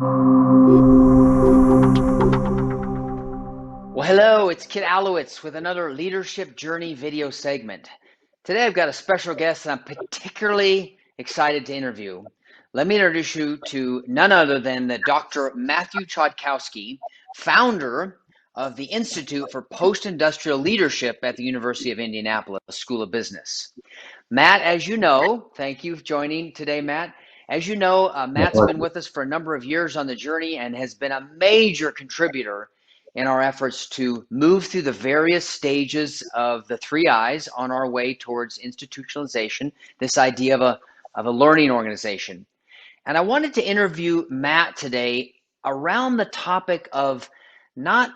Well, hello, it's Kit Alowitz with another Leadership Journey video segment. Today I've got a special guest that I'm particularly excited to interview. Let me introduce you to none other than the Dr. Matthew Chodkowski, founder of the Institute for Post-Industrial Leadership at the University of Indianapolis School of Business. Matt, as you know, thank you for joining today, Matt. As you know, Matt's been with us for a number of years on the journey and has been a major contributor in our efforts to move through the various stages of the three I's on our way towards institutionalization, this idea of a learning organization. And I wanted to interview Matt today around the topic of not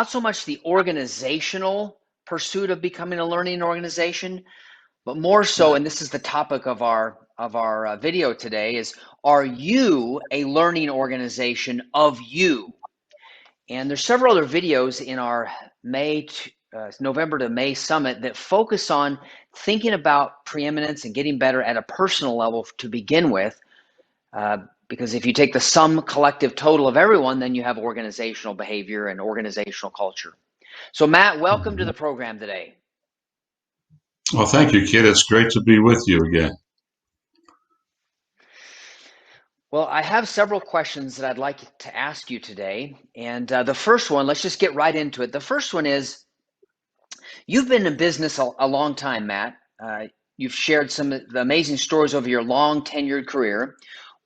so much the organizational pursuit of becoming a learning organization, but more so, and this is the topic of our video today, is are you a learning organization of you? And there's several other videos in our November to May summit that focus on thinking about preeminence and getting better at a personal level to begin with. Because if you take the sum collective total of everyone, then you have organizational behavior and organizational culture. So Matt, welcome to the program today. Well, thank you, Kit. It's great to be with you again. Well, I have several questions that I'd like to ask you today. And the first one, let's just get right into it. The first one is, you've been in business a long time, Matt. You've shared some of the amazing stories over your long tenured career.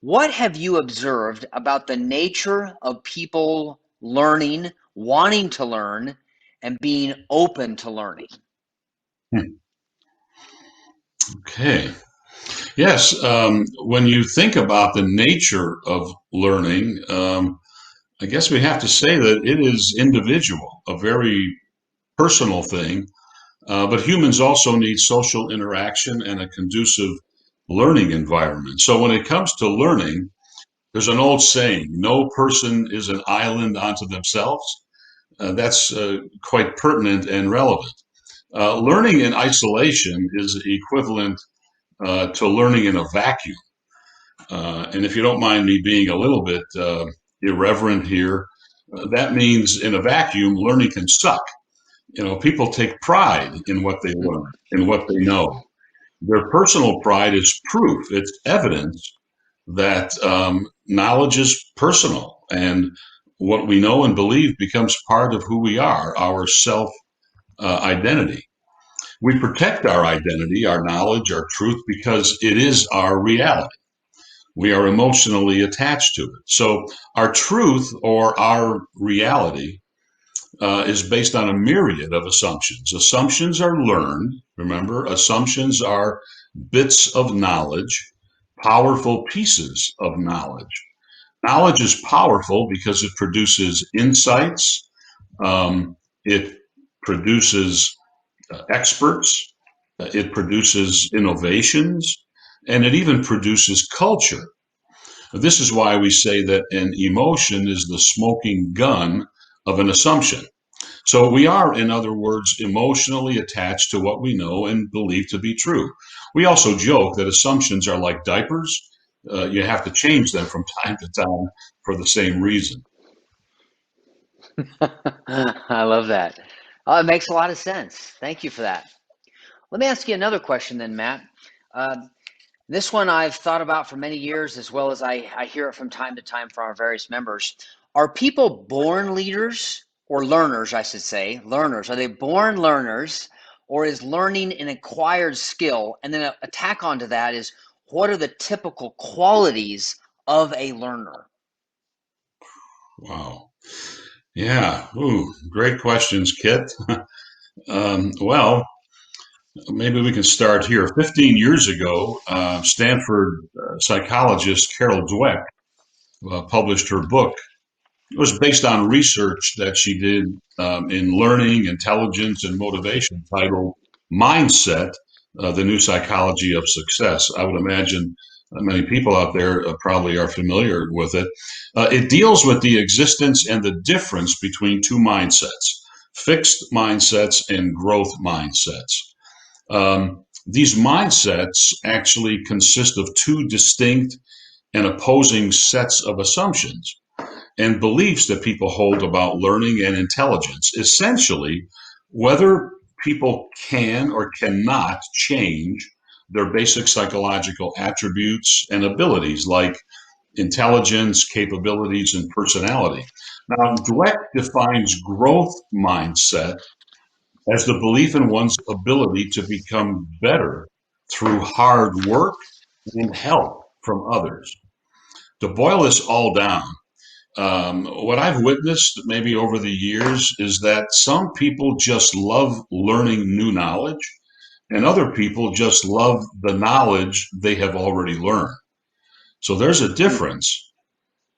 What have you observed about the nature of people learning, wanting to learn, and being open to learning? Okay. Yes. When you think about the nature of learning, I guess we have to say that it is individual, a very personal thing. But humans also need social interaction and a conducive learning environment. So when it comes to learning, there's an old saying, no person is an island unto themselves. That's quite pertinent and relevant. Learning in isolation is equivalent to learning in a vacuum. And if you don't mind me being a little bit irreverent here, that means in a vacuum, learning can suck. You know, people take pride in what they learn, in what they know. Their personal pride is proof, it's evidence that knowledge is personal, and what we know and believe becomes part of who we are, our self identity. We protect our identity, our knowledge, our truth, because it is our reality. We are emotionally attached to it. So our truth or our reality is based on a myriad of assumptions. Assumptions are learned. Remember, assumptions are bits of knowledge, powerful pieces of knowledge. Knowledge is powerful because it produces insights, it produces experts, it produces innovations, and it even produces culture. This is why we say that an emotion is the smoking gun of an assumption. So we are, in other words, emotionally attached to what we know and believe to be true. We also joke that assumptions are like diapers. You have to change them from time to time for the same reason. I love that. Oh, it makes a lot of sense. Thank you for that. Let me ask you another question then, Matt. Uh, this one I've thought about for many years, as well as I hear it from time to time from our various members. Are people born leaders or learners, I should say? Learners. Are they born learners, or is learning an acquired skill? And then a tack onto that is, what are the typical qualities of a learner? Wow. Yeah. Ooh, great questions, Kit. Well, maybe we can start here. 15 years ago, Stanford psychologist Carol Dweck published her book. It was based on research that she did in learning, intelligence, and motivation titled Mindset, the New Psychology of Success. I would imagine many people out there probably are familiar with it. It deals with the existence and the difference between two mindsets, fixed mindsets and growth mindsets. These mindsets actually consist of two distinct and opposing sets of assumptions and beliefs that people hold about learning and intelligence. Essentially, whether people can or cannot change their basic psychological attributes and abilities like intelligence, capabilities, and personality. Now, Dweck defines growth mindset as the belief in one's ability to become better through hard work and help from others. To boil this all down, what I've witnessed maybe over the years is that some people just love learning new knowledge, and other people just love the knowledge they have already learned. So there's a difference,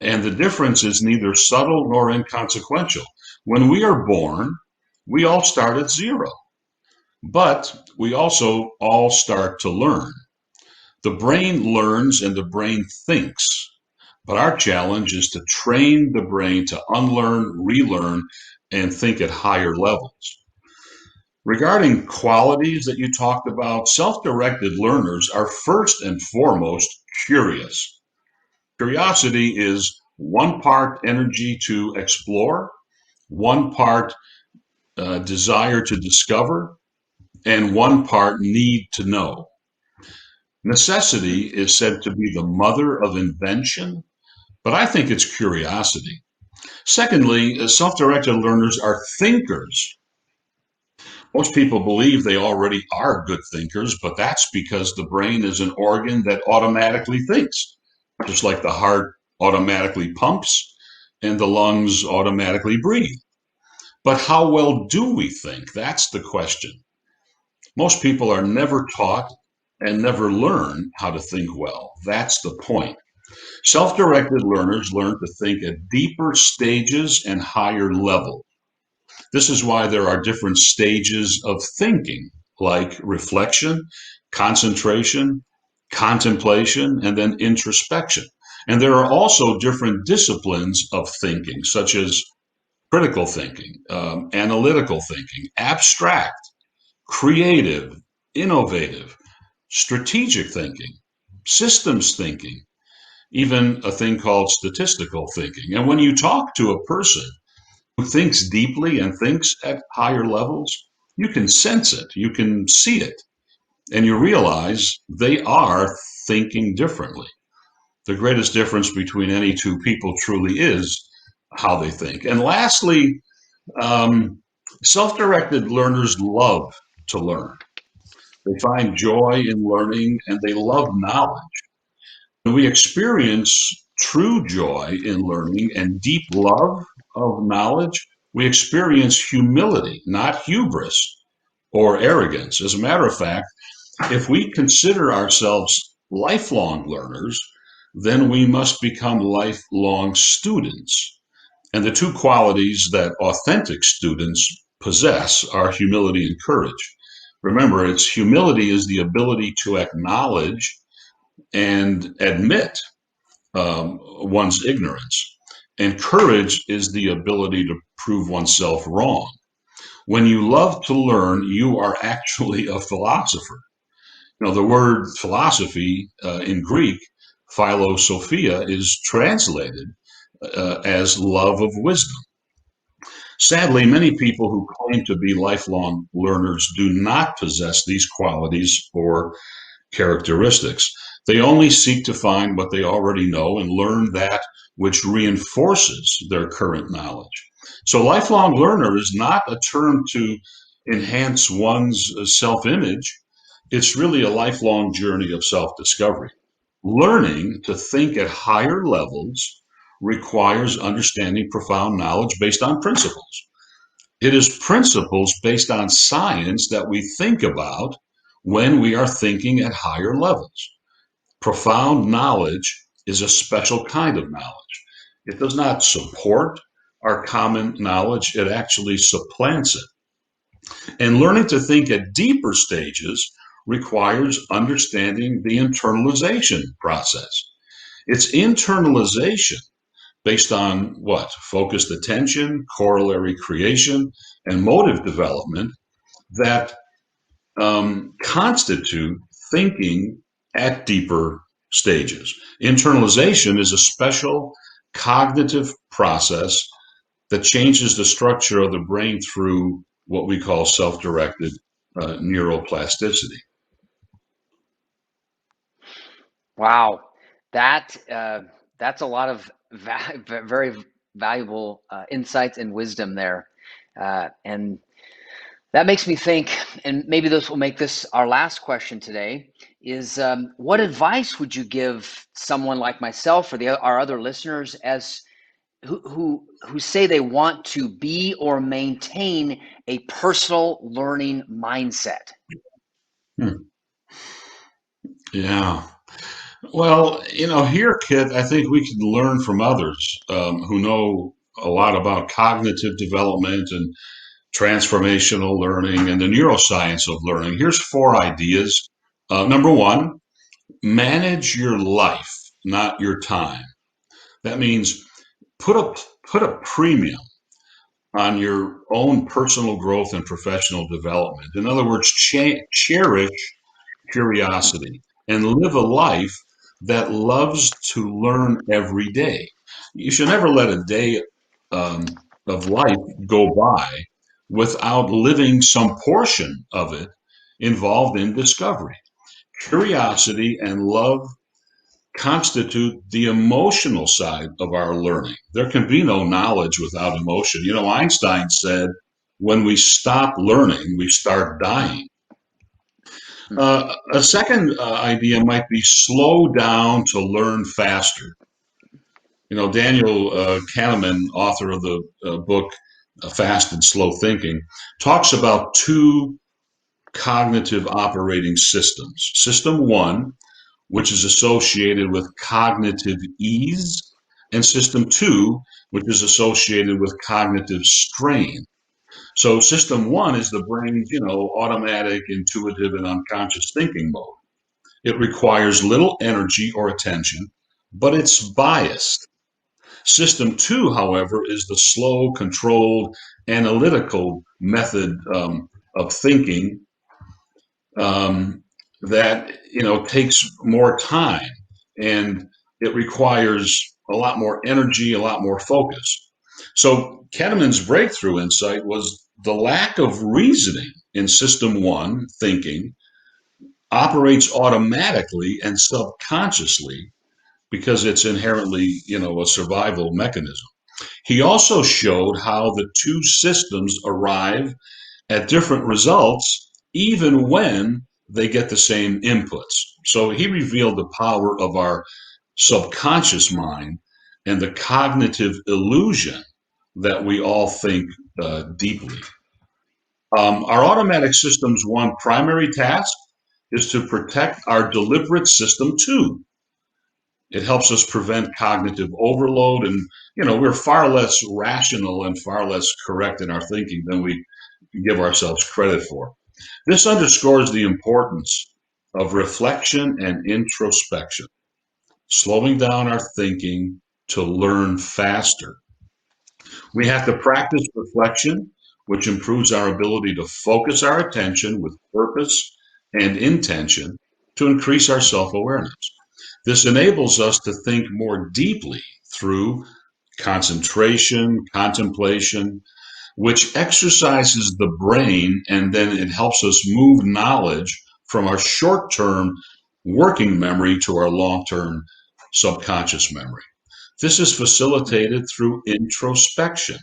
and the difference is neither subtle nor inconsequential. When we are born, we all start at zero, but we also all start to learn. The brain learns and the brain thinks. But our challenge is to train the brain to unlearn, relearn, and think at higher levels. Regarding qualities that you talked about, self-directed learners are first and foremost curious. Curiosity is one part energy to explore, one part desire to discover, and one part need to know. Necessity is said to be the mother of invention, but I think it's curiosity. Secondly, self-directed learners are thinkers. Most people believe they already are good thinkers, but that's because the brain is an organ that automatically thinks, just like the heart automatically pumps and the lungs automatically breathe. But how well do we think? That's the question. Most people are never taught and never learn how to think well. That's the point. Self-directed learners learn to think at deeper stages and higher levels. This is why there are different stages of thinking, like reflection, concentration, contemplation, and then introspection. And there are also different disciplines of thinking, such as critical thinking, analytical thinking, abstract, creative, innovative, strategic thinking, systems thinking, even a thing called statistical thinking. And when you talk to a person who thinks deeply and thinks at higher levels, you can sense it, you can see it, and you realize they are thinking differently. The greatest difference between any two people truly is how they think. And lastly, um, self-directed learners love to learn. They find joy in learning and they love knowledge. When we experience true joy in learning and deep love of knowledge, we experience humility, not hubris or arrogance. As a matter of fact, if we consider ourselves lifelong learners, then we must become lifelong students. And the two qualities that authentic students possess are humility and courage. Remember, it's humility is the ability to acknowledge and admit one's ignorance. And courage is the ability to prove oneself wrong. When you love to learn, you are actually a philosopher. The word philosophy in Greek, philosophia, is translated as love of wisdom. Sadly, many people who claim to be lifelong learners do not possess these qualities or characteristics. They only seek to find what they already know and learn that which reinforces their current knowledge. So, lifelong learner is not a term to enhance one's self image, it's really a lifelong journey of self discovery. Learning to think at higher levels requires understanding profound knowledge based on principles. It is principles based on science that we think about when we are thinking at higher levels. Profound knowledge is a special kind of knowledge. It does not support our common knowledge, it actually supplants it. And learning to think at deeper stages requires understanding the internalization process. It's internalization based on what? Focused attention, corollary creation, and motive development that constitute thinking at deeper stages. Internalization is a special cognitive process that changes the structure of the brain through what we call self-directed neuroplasticity. Wow, that that's a lot of very valuable insights and wisdom there, and that makes me think. And maybe this will make this our last question today. Is what advice would you give someone like myself or our other listeners as who say they want to be or maintain a personal learning mindset? Hmm. Yeah. Well, here, Kit, I think we can learn from others who know a lot about cognitive development and transformational learning and the neuroscience of learning. Here's 4 ideas. Number one, manage your life, not your time. That means put a put a premium on your own personal growth and professional development. In other words, cherish curiosity and live a life that loves to learn every day. You should never let a day um, of life go by without living some portion of it involved in discovery. Curiosity and love constitute the emotional side of our learning. There can be no knowledge without emotion. Einstein said, when we stop learning, we start dying. A second idea might be slow down to learn faster. Daniel Kahneman, author of the book Fast and Slow Thinking, talks about two cognitive operating systems. System one, which is associated with cognitive ease, and system two, which is associated with cognitive strain. So system one is the brain's, automatic, intuitive, and unconscious thinking mode. It requires little energy or attention, but it's biased. System two, however, is the slow, controlled, analytical method of thinking that takes more time, and it requires a lot more energy, a lot more focus. So Kahneman's breakthrough insight was the lack of reasoning in system one thinking operates automatically and subconsciously because it's inherently, a survival mechanism. He also showed how the two systems arrive at different results even when they get the same inputs. So he revealed the power of our subconscious mind and the cognitive illusion that we all think deeply. Our automatic system's one primary task is to protect our deliberate system two. It helps us prevent cognitive overload, and we're far less rational and far less correct in our thinking than we give ourselves credit for. This underscores the importance of reflection and introspection, slowing down our thinking to learn faster. We have to practice reflection, which improves our ability to focus our attention with purpose and intention to increase our self awareness. This enables us to think more deeply through concentration, contemplation, which exercises the brain, and then it helps us move knowledge from our short term working memory to our long term subconscious memory. This is facilitated through introspection,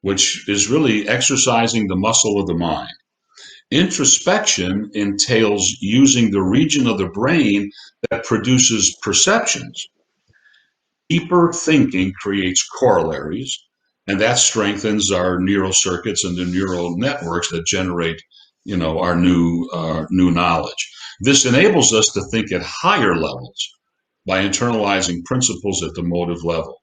which is really exercising the muscle of the mind. Introspection entails using the region of the brain that produces perceptions. Deeper thinking creates corollaries, and that strengthens our neural circuits and the neural networks that generate, our new knowledge. This enables us to think at higher levels by internalizing principles at the motive level.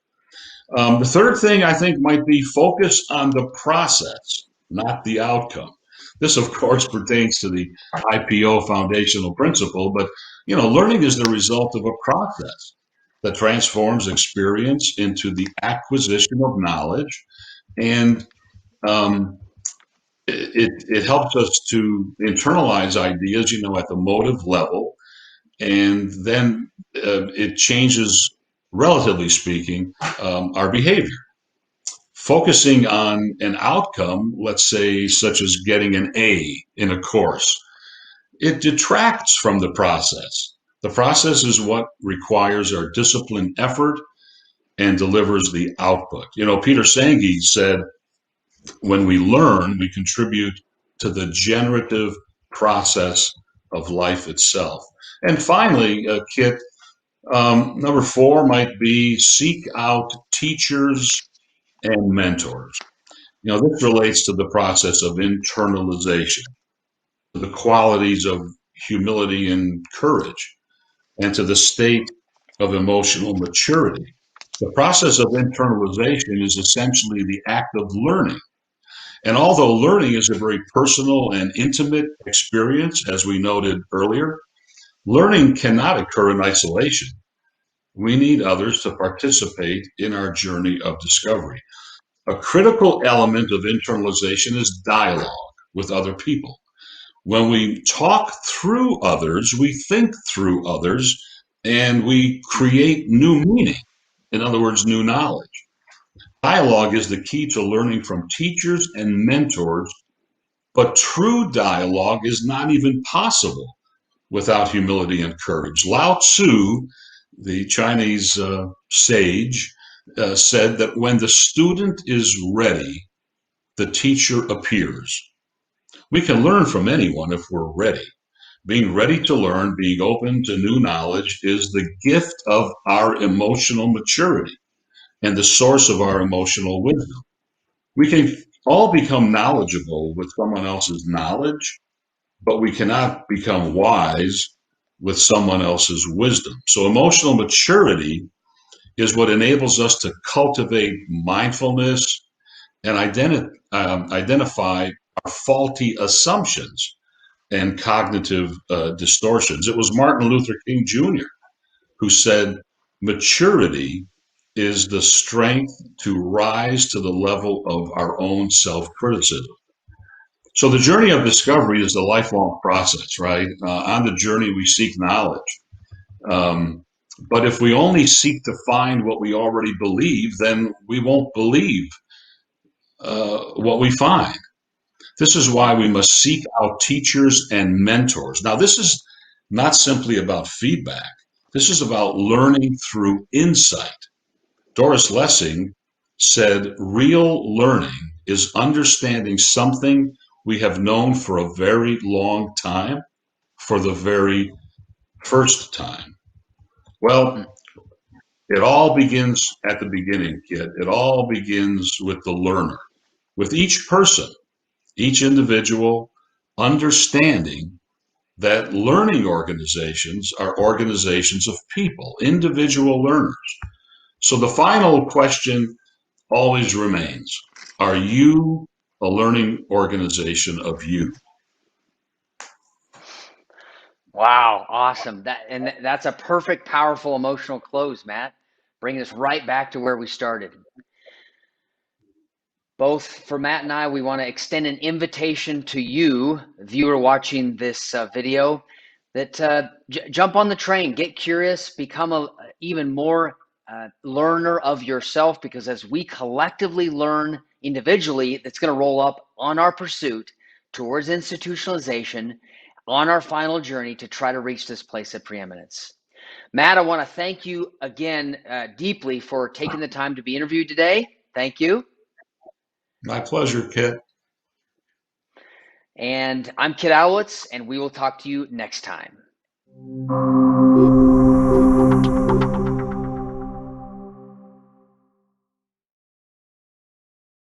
The third thing I think might be focus on the process, not the outcome. This, of course, pertains to the IPO foundational principle, but learning is the result of a process that transforms experience into the acquisition of knowledge, and um, it helps us to internalize ideas, at the motive level, and then it changes, relatively speaking, our behavior. Focusing on an outcome, let's say, such as getting an A in a course, it detracts from the process. The process is what requires our disciplined effort and delivers the output. You know, Peter Senge said, when we learn, we contribute to the generative process of life itself. And finally, Kit, number 4 might be seek out teachers and mentors. You know, this relates to the process of internalization, the qualities of humility and courage, and to the state of emotional maturity. The process of internalization is essentially the act of learning. And although learning is a very personal and intimate experience, as we noted earlier, learning cannot occur in isolation. We need others to participate in our journey of discovery. A critical element of internalization is dialogue with other people. When we talk through others, we think through others, and we create new meaning. In other words, new knowledge. Dialogue is the key to learning from teachers and mentors, but true dialogue is not even possible without humility and courage. Lao Tzu, the Chinese sage, said that when the student is ready, the teacher appears. We can learn from anyone if we're ready. Being ready to learn, being open to new knowledge is the gift of our emotional maturity and the source of our emotional wisdom. We can all become knowledgeable with someone else's knowledge, but we cannot become wise with someone else's wisdom. So, emotional maturity is what enables us to cultivate mindfulness and identify our faulty assumptions and cognitive distortions. It was Martin Luther King Jr. who said, maturity is the strength to rise to the level of our own self criticism. So, the journey of discovery is a lifelong process, right? On the journey, we seek knowledge. Um, but if we only seek to find what we already believe, then we won't believe what we find. This is why we must seek out teachers and mentors. Now, this is not simply about feedback. This is about learning through insight. Doris Lessing said, real learning is understanding something we have known for a very long time for the very first time. Well, it all begins at the beginning, kid. It all begins with the learner, with each person, each individual understanding that learning organizations are organizations of people, individual learners. So the final question always remains, are you a learning organization of you? Wow, awesome. That's a perfect, powerful, emotional close, Matt. Bringing us right back to where we started. Both for Matt and I, we want to extend an invitation to you, viewer watching this video, that jump on the train, get curious, become a even more learner of yourself, because as we collectively learn individually, it's going to roll up on our pursuit towards institutionalization on our final journey to try to reach this place of preeminence. Matt, I want to thank you again deeply for taking the time to be interviewed today. Thank you. My pleasure, Kit. And I'm Kit Alowitz, and we will talk to you next time.